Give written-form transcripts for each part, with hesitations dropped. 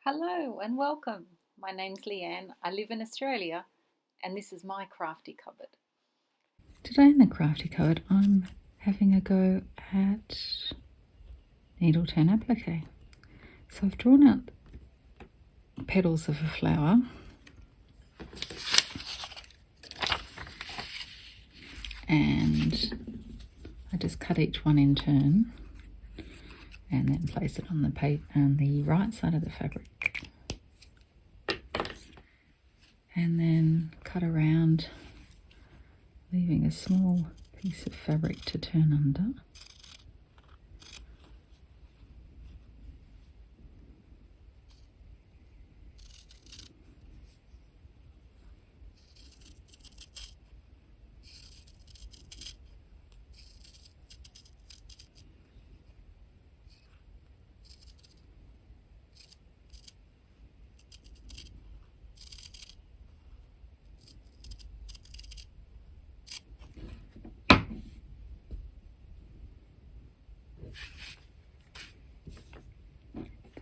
Hello and welcome. My name's Leanne. I live in Australia and this is my crafty cupboard. Today in the crafty cupboard I'm having a go at needle turn applique. So I've drawn out petals of a flower and I just cut each one in turn and then place it on the right side of the fabric and then cut around, leaving a small piece of fabric to turn under.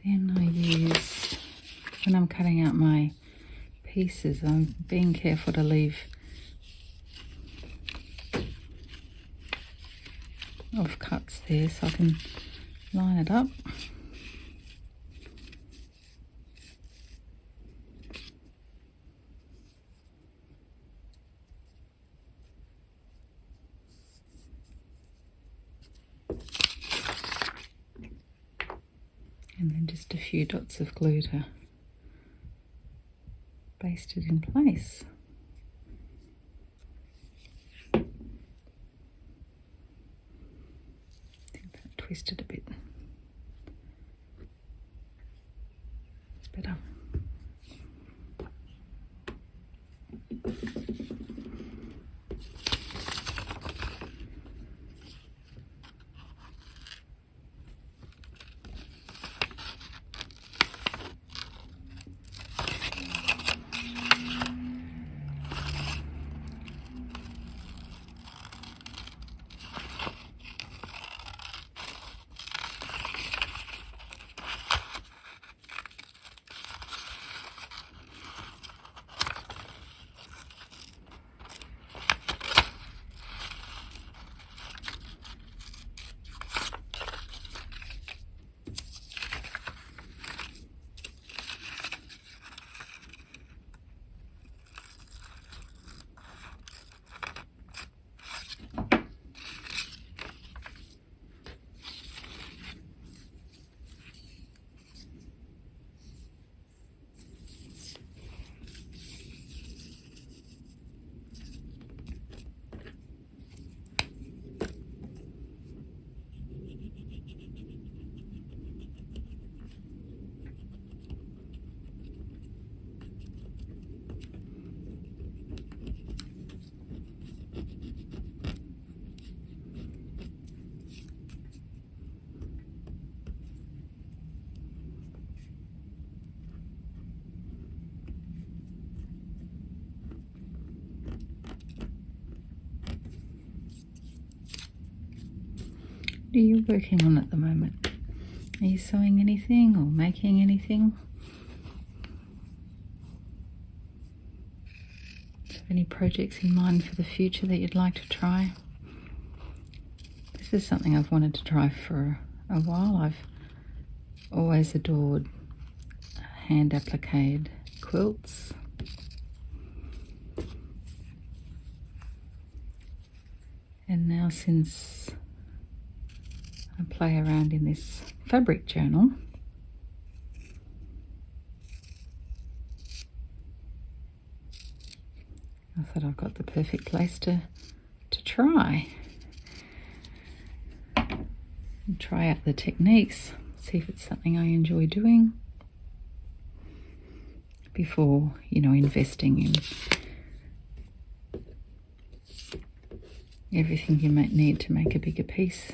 Then I use, when I'm cutting out my pieces, I'm being careful to leave off cuts there so I can line it up. And then just a few dots of glue to baste it in place. I think that twisted a bit. It's better. What are you working on at the moment? Are you sewing anything or making anything? Do you have any projects in mind for the future that you'd like to try? This is something I've wanted to try for a while. I've always adored hand appliqued quilts. And now since I play around in this fabric journal, I thought I've got the perfect place to try. And try out the techniques, see if it's something I enjoy doing before, investing in everything you might need to make a bigger piece.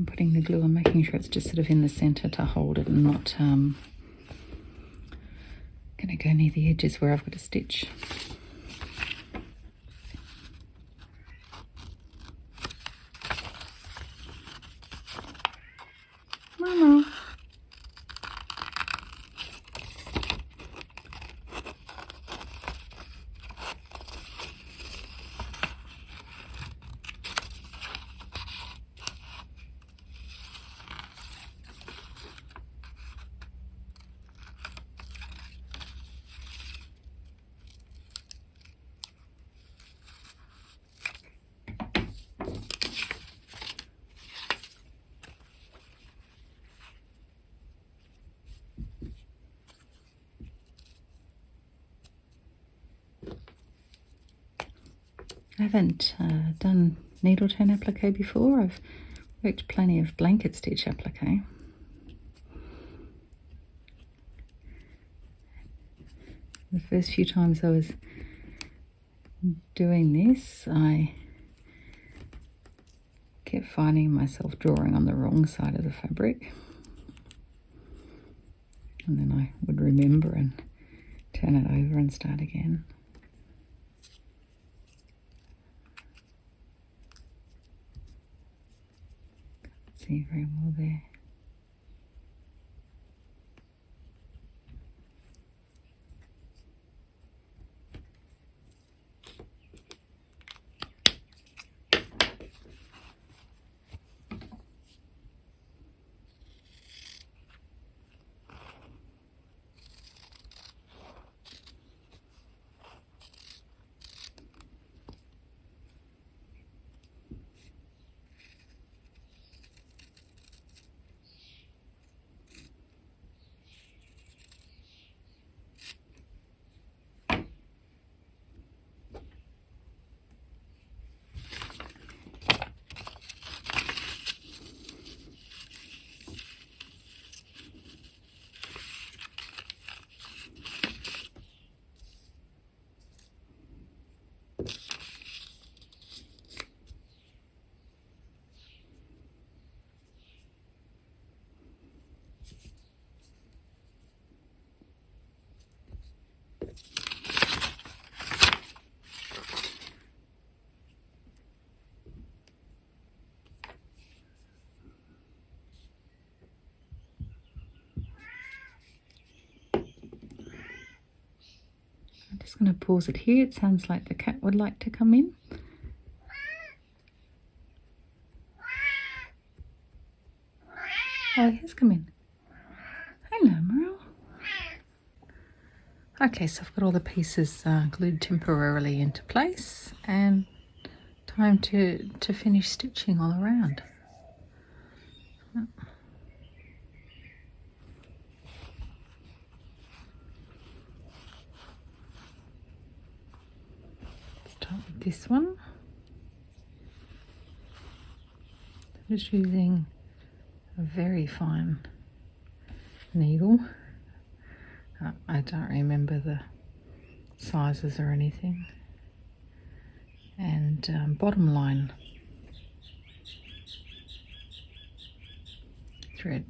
putting the glue on, making sure it's just sort of in the centre to hold it and not going to go near the edges where I've got a stitch. Mama. I haven't done needle turn applique before. I've worked plenty of blanket stitch applique. The first few times I was doing this, I kept finding myself drawing on the wrong side of the fabric. And then I would remember and turn it over and start again. See very well there. I'm just going to pause it here. It sounds like the cat would like to come in. Oh, he has come in. Hello, Merle. Okay, so I've got all the pieces glued temporarily into place, and time to finish stitching all around. Start with this one. Just using a very fine needle. I don't remember the sizes or anything. And bottom line thread.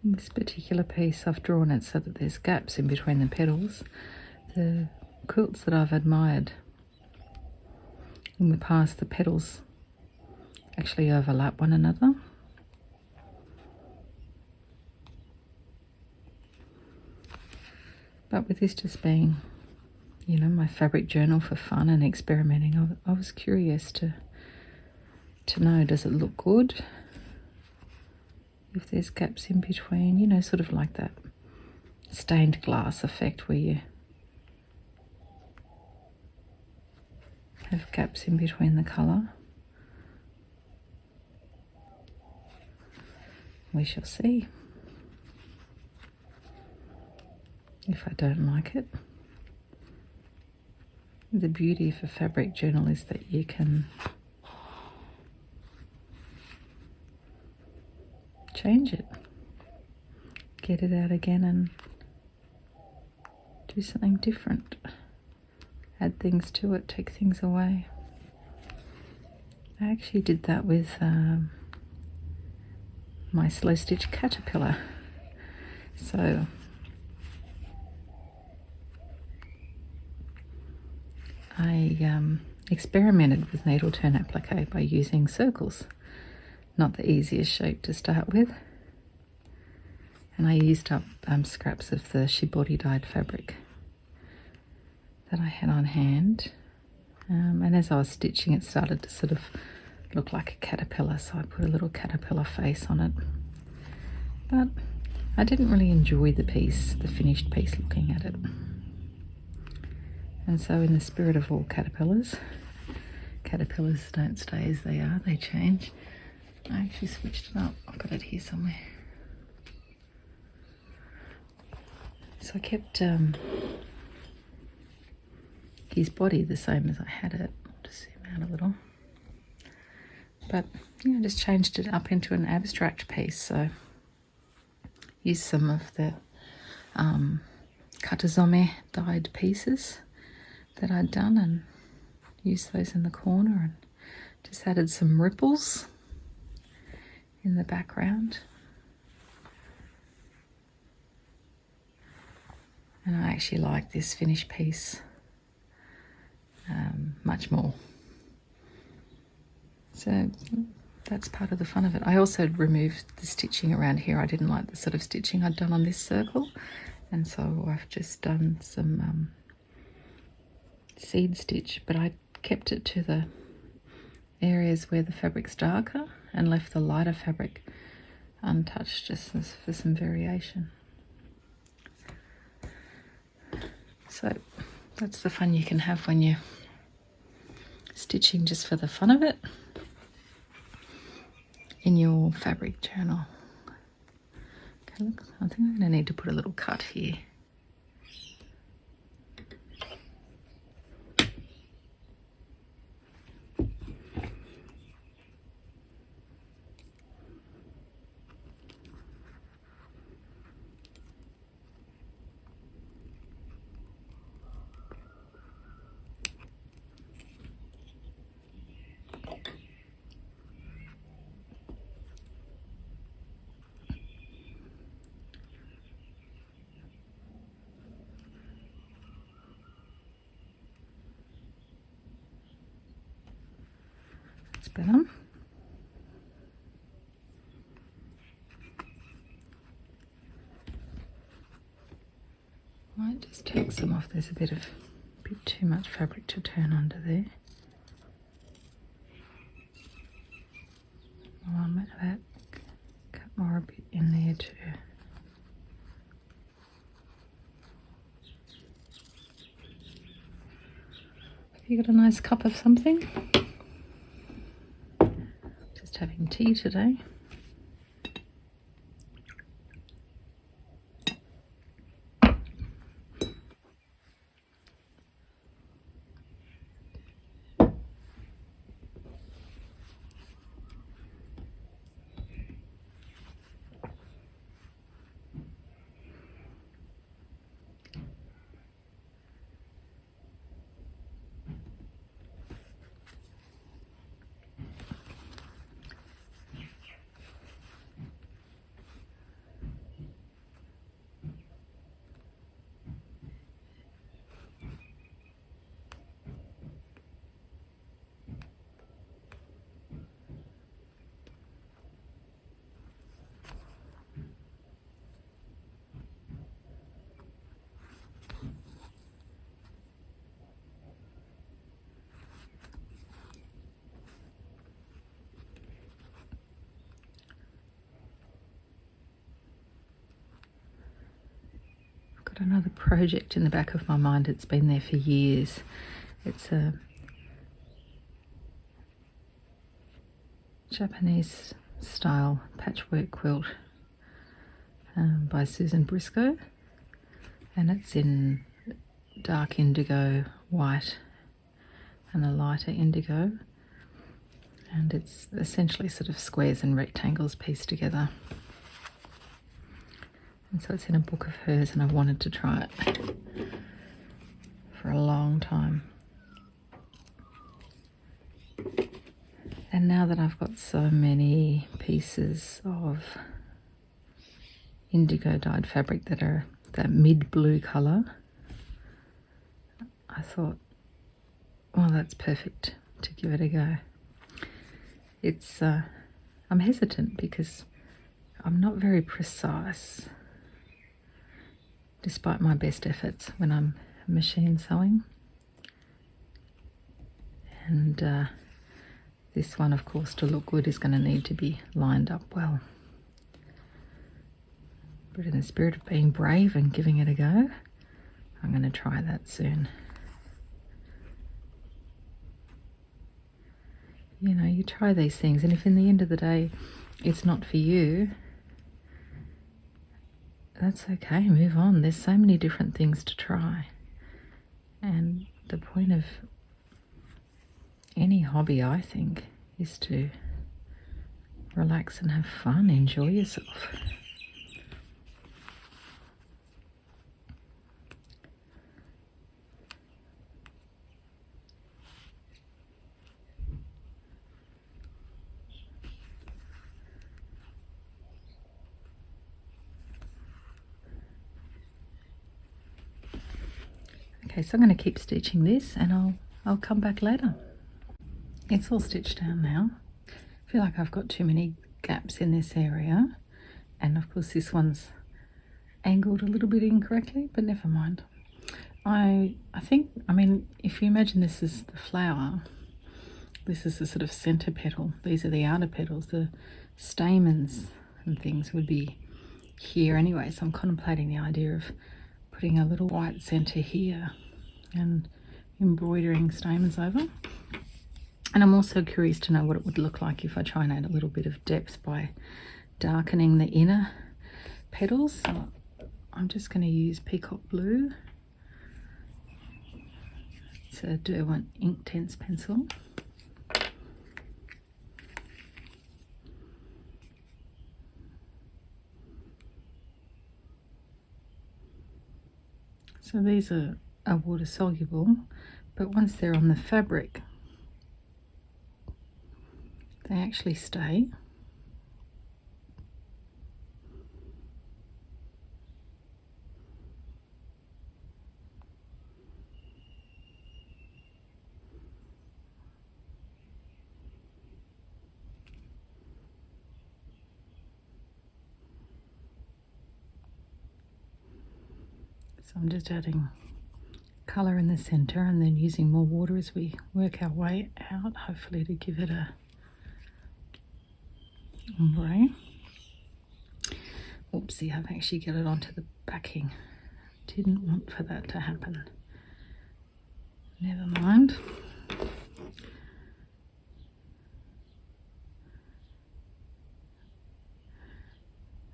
In this particular piece I've drawn it so that there's gaps in between the petals. The quilts that I've admired in the past, the petals actually overlap one another. But with this just being, you know, my fabric journal for fun and experimenting, I was curious to know, does it look good if there's gaps in between, you know, sort of like that stained glass effect where you have gaps in between the colour. We shall see if I don't like it. The beauty of a fabric journal is that you can change it, get it out again and do something different, add things to it, take things away. I actually did that with my slow stitch caterpillar. So I experimented with needle turn applique by using circles. Not the easiest shape to start with. And I used up scraps of the shibori dyed fabric that I had on hand. And as I was stitching, it started to sort of look like a caterpillar, so I put a little caterpillar face on it. But I didn't really enjoy the piece, the finished piece, looking at it. And so in the spirit of all caterpillars don't stay as they are, they change. I actually switched it up. I've got it here somewhere. So I kept his body the same as I had it. I'll just zoom out a little. But yeah, I just changed it up into an abstract piece. So used some of the katazome dyed pieces that I'd done and used those in the corner and just added some ripples in the background. And I actually like this finished piece much more. So that's part of the fun of it. I also removed the stitching around here. I didn't like the sort of stitching I'd done on this circle, and so I've just done some seed stitch, but I kept it to the areas where the fabric's darker and left the lighter fabric untouched, just for some variation. So that's the fun you can have when you're stitching just for the fun of it in your fabric journal. Okay, look, I think I'm going to need to put a little cut here. Better. Might just take some off. There's a bit too much fabric to turn under there. A little bit of that. Cut more a bit in there too. Have you got a nice cup of something? Having tea today. another project in the back of my mind. It's been there for years. It's a Japanese style patchwork quilt by Susan Briscoe, and it's in dark indigo, white and a lighter indigo, and it's essentially sort of squares and rectangles pieced together. And so it's in a book of hers, and I've wanted to try it for a long time. And now that I've got so many pieces of indigo dyed fabric that are that mid-blue colour, I thought, well, that's perfect to give it a go. It's I'm hesitant because I'm not very precise, despite my best efforts when I'm machine sewing. And this one, of course, to look good is going to need to be lined up well. But in the spirit of being brave and giving it a go, I'm going to try that soon. You know, you try these things, and if in the end of the day it's not for you, that's okay, move on. There's so many different things to try. And the point of any hobby, I think, is to relax and have fun, enjoy yourself. Okay, so I'm going to keep stitching this, and I'll come back later. It's all stitched down now. I feel like I've got too many gaps in this area, and of course this one's angled a little bit incorrectly, but never mind. I mean, if you imagine this is the flower, this is the sort of center petal, these are the outer petals, the stamens and things would be here anyway, so I'm contemplating the idea of putting a little white center here and embroidering stamens over. And I'm also curious to know what it would look like if I try and add a little bit of depth by darkening the inner petals. So I'm just going to use peacock blue. It's a Derwent Inktense pencil. So these are water soluble, but once they're on the fabric, they actually stay. So I'm just adding colour in the centre and then using more water as we work our way out, hopefully to give it a ombre. Oopsie, I've actually got it onto the backing. Didn't want for that to happen. Never mind.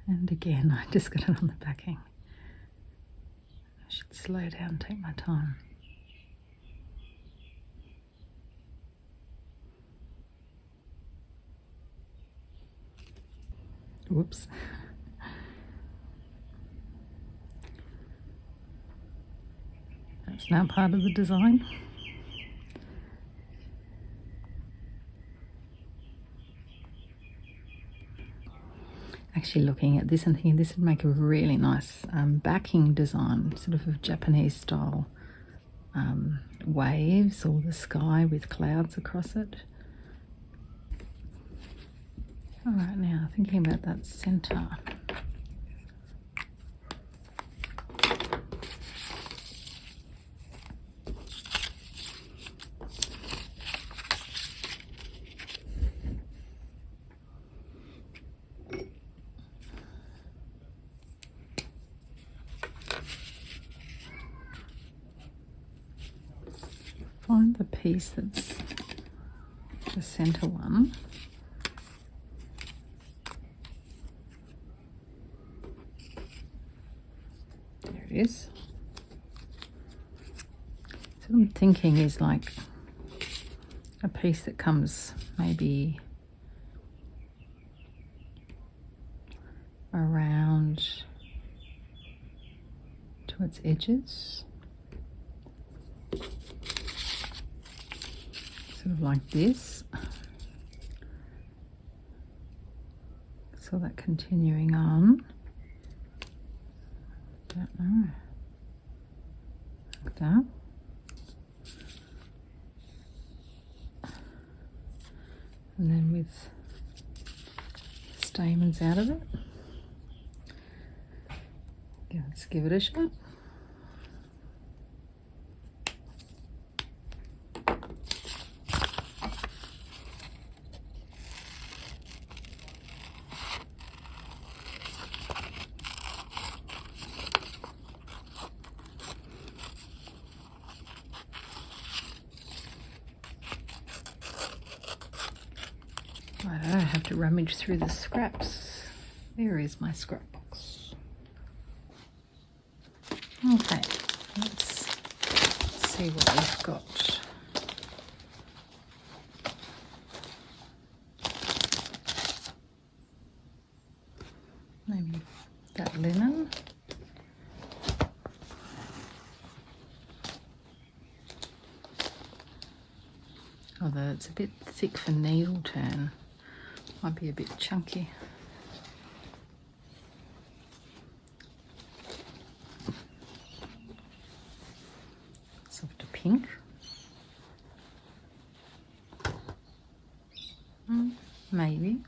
And again, I just got it on the backing. I should slow down, take my time. Whoops. That's now part of the design. Actually looking at this and thinking this would make a really nice backing design, sort of Japanese style waves or the sky with clouds across it. All right, now thinking about that center. find the piece that's the center one. There it is. So what I'm thinking is like a piece that comes maybe around to its edges. Sort of like this. So that continuing on. Don't know. Like that. And then with stamens out of it. Yeah, let's give it a shot. I don't have to rummage through the scraps. There is my scrap box. Okay, let's see what we've got. Maybe that linen. Although it's a bit thick for needle turn. Might be a bit chunky. Softer pink. Maybe.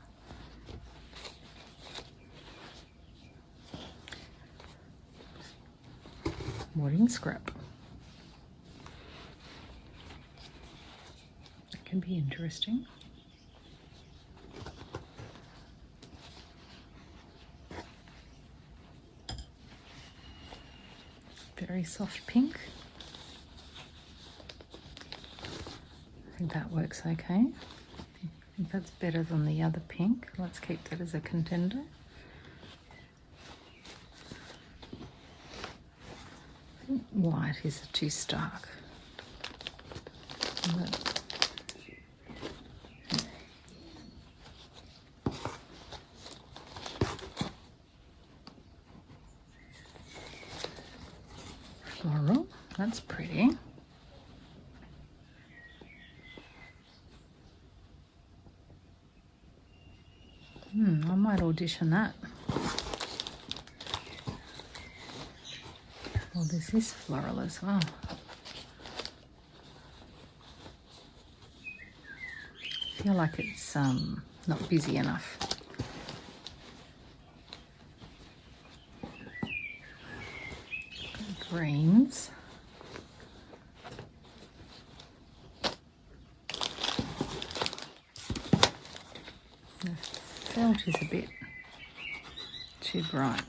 Wadding scrap. That can be interesting. Very soft pink. I think that works okay. I think that's better than the other pink. Let's keep that as a contender. I think white is too stark. Floral, that's pretty. I might audition that. Well, this is floral as well. I feel like it's not busy enough. Greens. The felt is a bit too bright.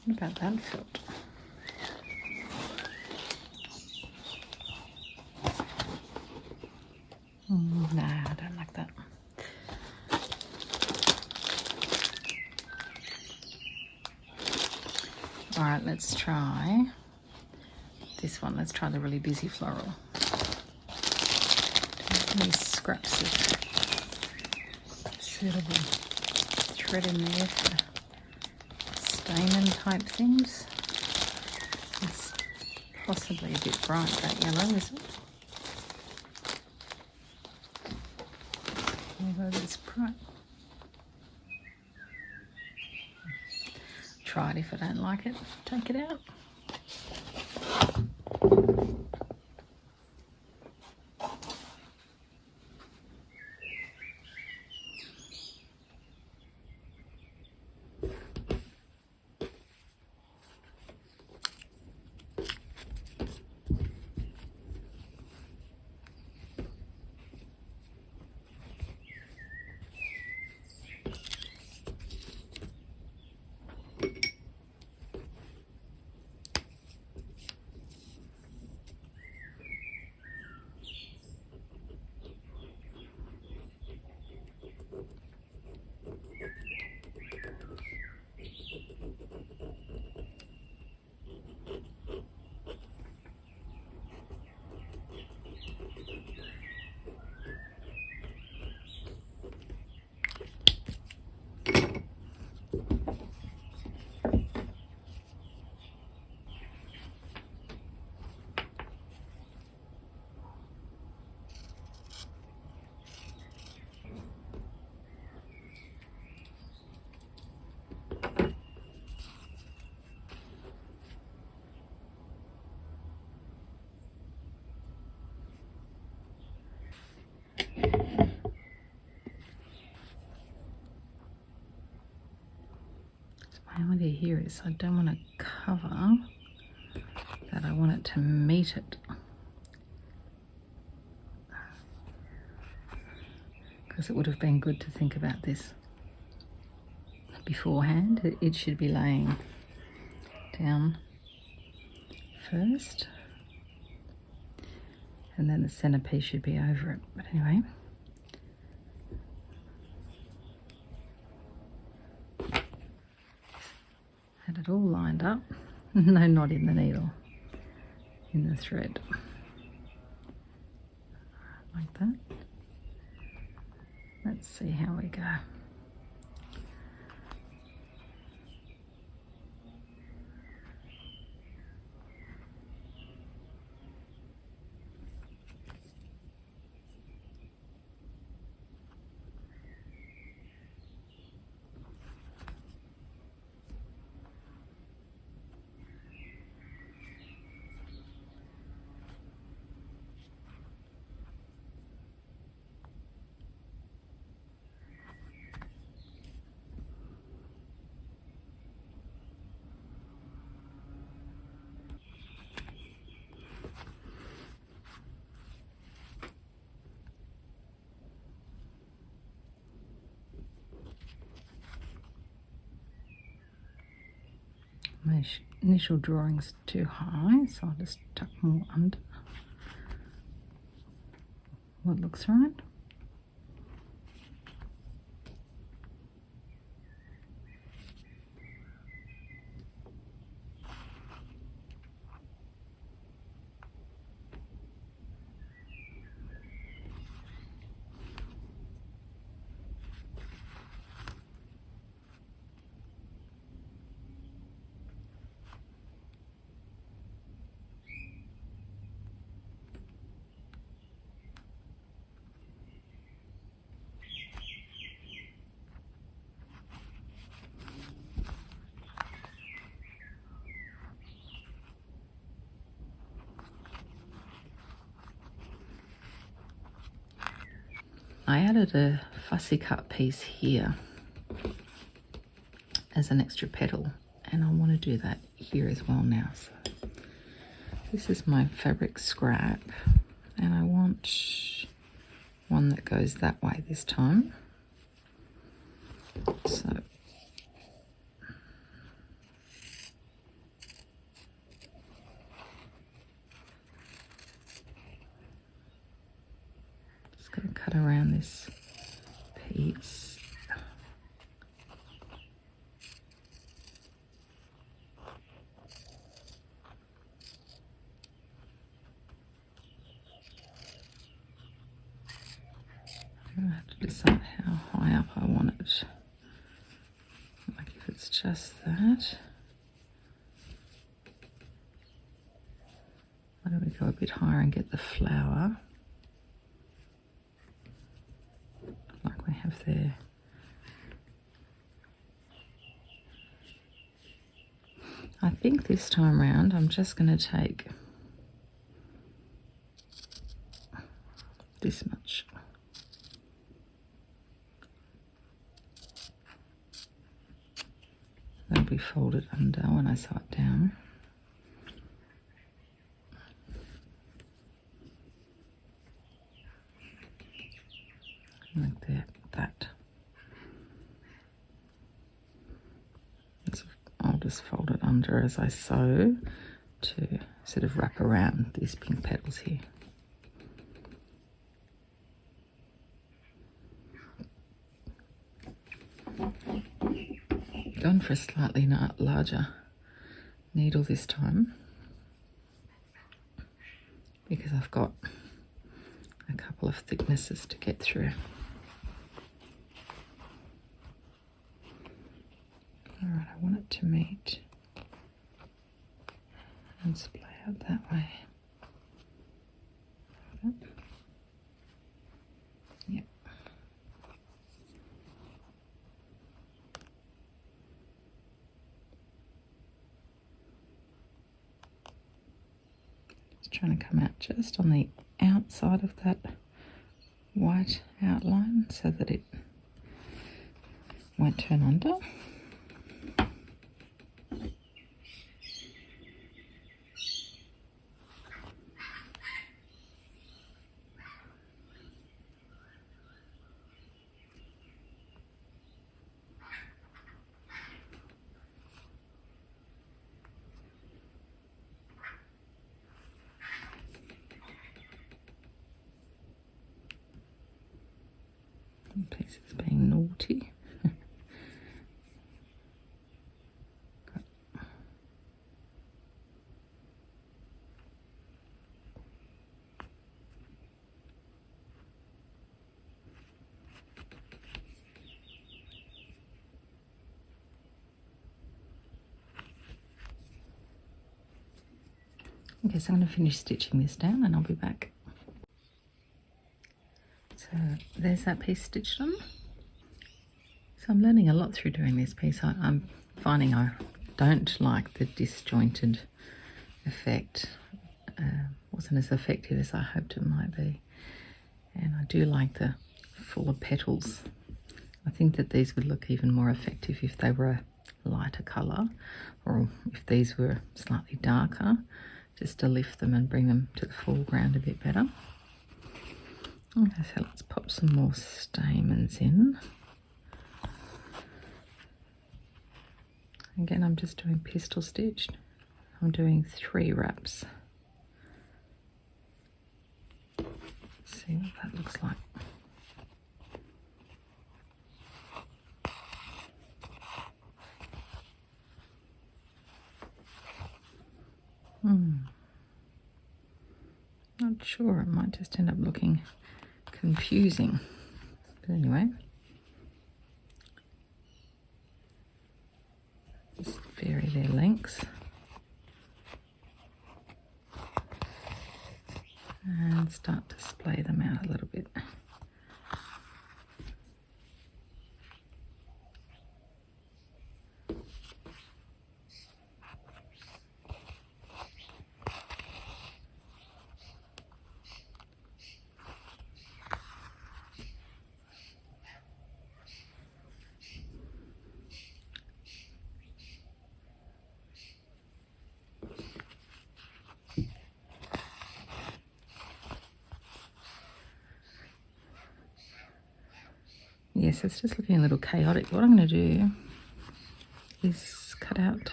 What about that felt? Nah, I don't like that. All right, let's try this one. Let's try the really busy floral. These scraps of suitable thread in there for stamen type things. It's possibly a bit bright, that yellow, isn't it? Although it's bright. Try it. If I don't like it, take it out. here is I don't want to cover that, I want it to meet it. Because it would have been good to think about this beforehand. It should be laying down first, and then the centerpiece should be over it. But anyway, had it all lined up. No knot in the needle, in the thread, like that. Let's see how we go. My initial drawing's too high, so I'll just tuck more under. What looks right. I added a fussy cut piece here as an extra petal, and I want to do that here as well now. So this is my fabric scrap, and I want one that goes that way this time. So just going to cut around this piece. I have to decide how high up I want it. Like if it's just that. Why don't we go a bit higher and get the flower like we have there. I think this time round I'm just going to take this much. That'll be folded under when I sew it down. Like that. I'll just fold it under as I sew to sort of wrap around these pink petals here. Gone for a slightly larger needle this time because I've got a couple of thicknesses to get through. Alright, I want it to meet and splay out that way. Yep. Just trying to come out just on the outside of that white outline so that it won't turn under. piece is being naughty. Okay, so I'm going to finish stitching this down and I'll be back. So there's that piece stitched on. So I'm learning a lot through doing this piece. I'm finding I don't like the disjointed effect. Wasn't as effective as I hoped it might be. And I do like the fuller petals. I think that these would look even more effective if they were a lighter colour, or if these were slightly darker, just to lift them and bring them to the foreground a bit better. Okay, so let's pop some more stamens in. Again, I'm just doing pistol stitched. I'm doing 3 wraps. Let's see what that looks like. Not sure, it might just end up looking confusing. But anyway, just vary their lengths. And start to splay them out a little bit. Yes, it's just looking a little chaotic. What I'm going to do is cut out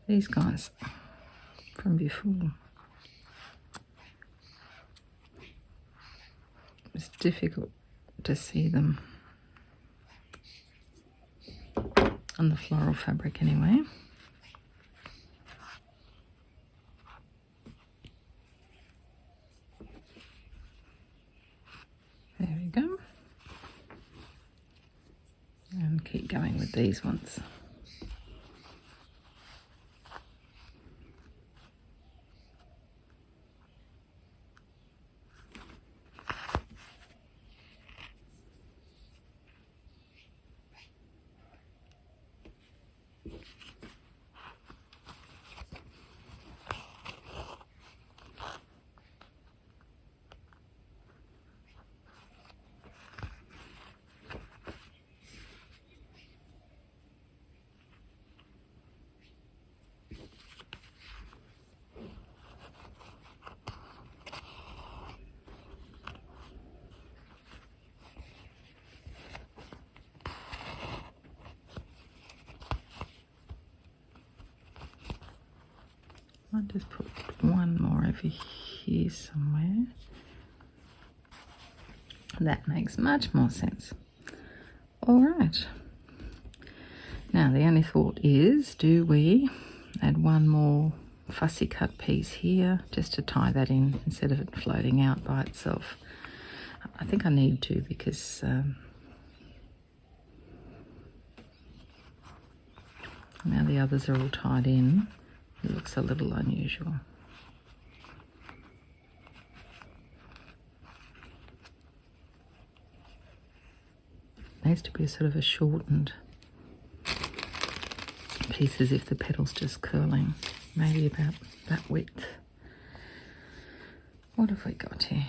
these guys from before. It's difficult to see them on the floral fabric anyway. There we go. And keep going with these ones. I'll just put one more over here somewhere. That makes much more sense. All right. Now the only thought is, do we add one more fussy cut piece here just to tie that in instead of it floating out by itself? I think I need to, because now the others are all tied in. It looks a little unusual. It needs to be sort of a shortened piece, as if the petal's just curling, maybe about that width. What have we got here?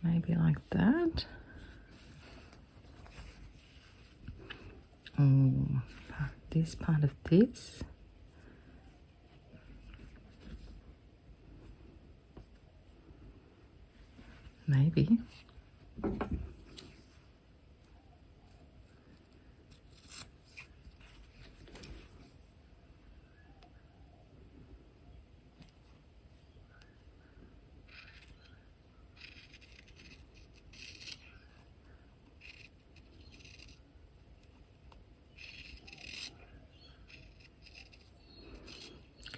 Maybe like that. Oh, this part of this. Maybe.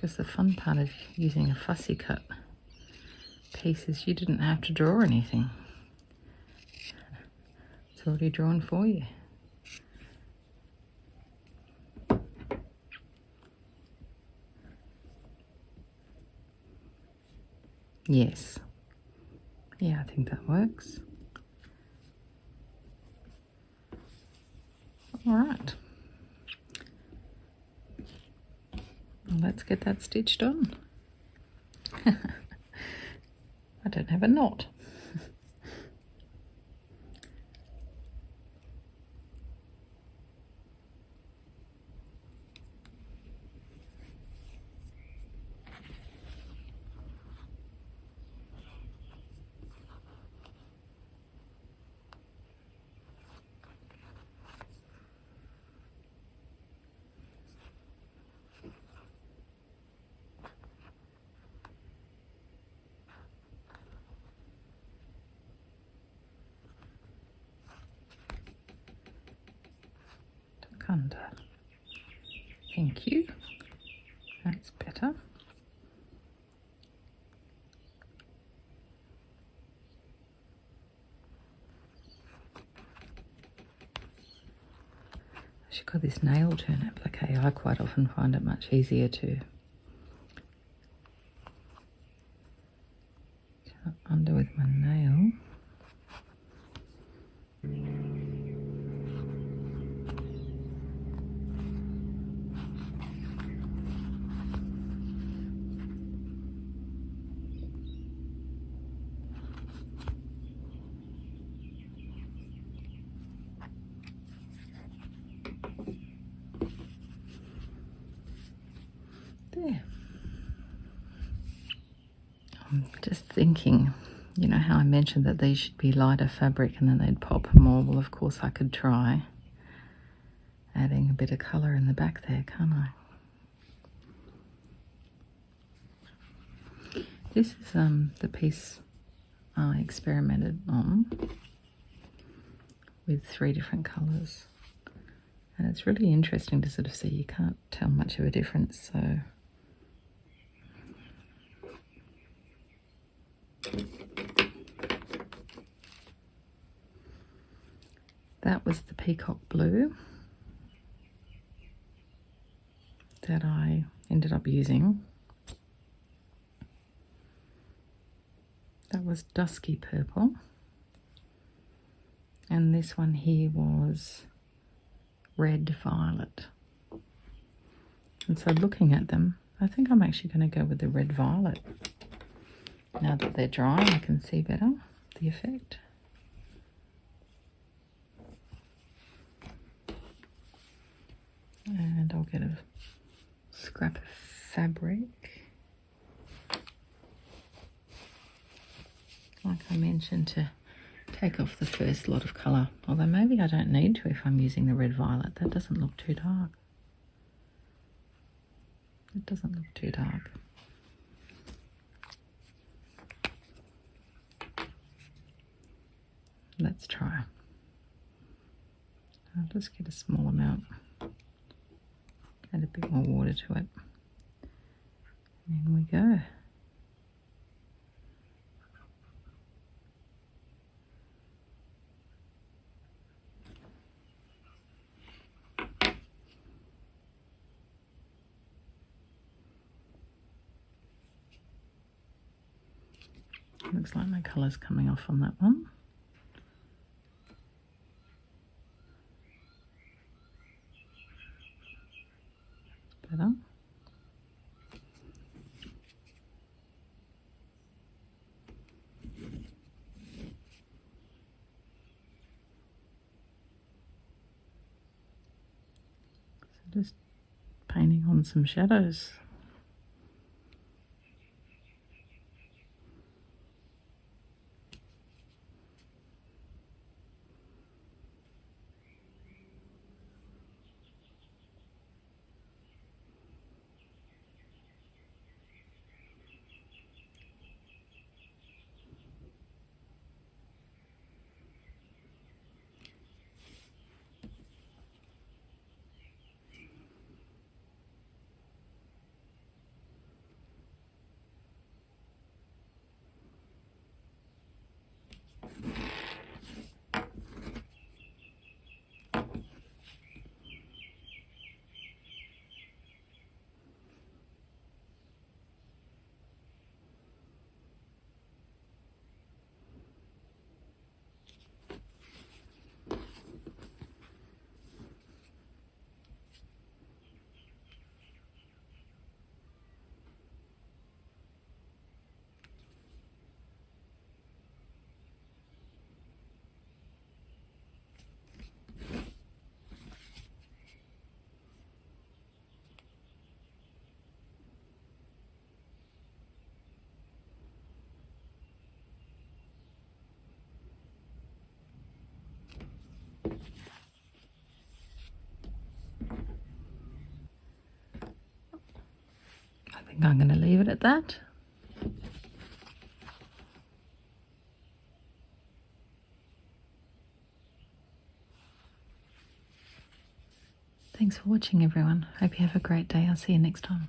Because the fun part of using a fussy cut piece is you didn't have to draw anything. It's already drawn for you. Yes. Yeah, I think that works. All right. Well, let's get that stitched on. I don't have a knot. Under. Thank you. That's better. She's got this nail turn applique. I quite often find it much easier to cut under with my nail. There. I'm just thinking, you know how I mentioned that these should be lighter fabric and then they'd pop more? Well, of course I could try adding a bit of colour in the back there, can't I? This is the piece I experimented on with 3 different colours. And it's really interesting to sort of see, you can't tell much of a difference, so that was the peacock blue that I ended up using. That was dusky purple. And this one here was red violet. And so looking at them, I think I'm actually going to go with the red violet. Now that they're dry, I can see better the effect. And I'll get a scrap of fabric. Like I mentioned, to take off the first lot of colour. Although maybe I don't need to if I'm using the red violet. That doesn't look too dark. It doesn't look too dark. Let's try. I'll just get a small amount. Add a bit more water to it. And in we go. Looks like my colour's coming off on that one. Better. So just painting on some shadows. I think I'm going to leave it at that. Thanks for watching, everyone. Hope you have a great day. I'll see you next time.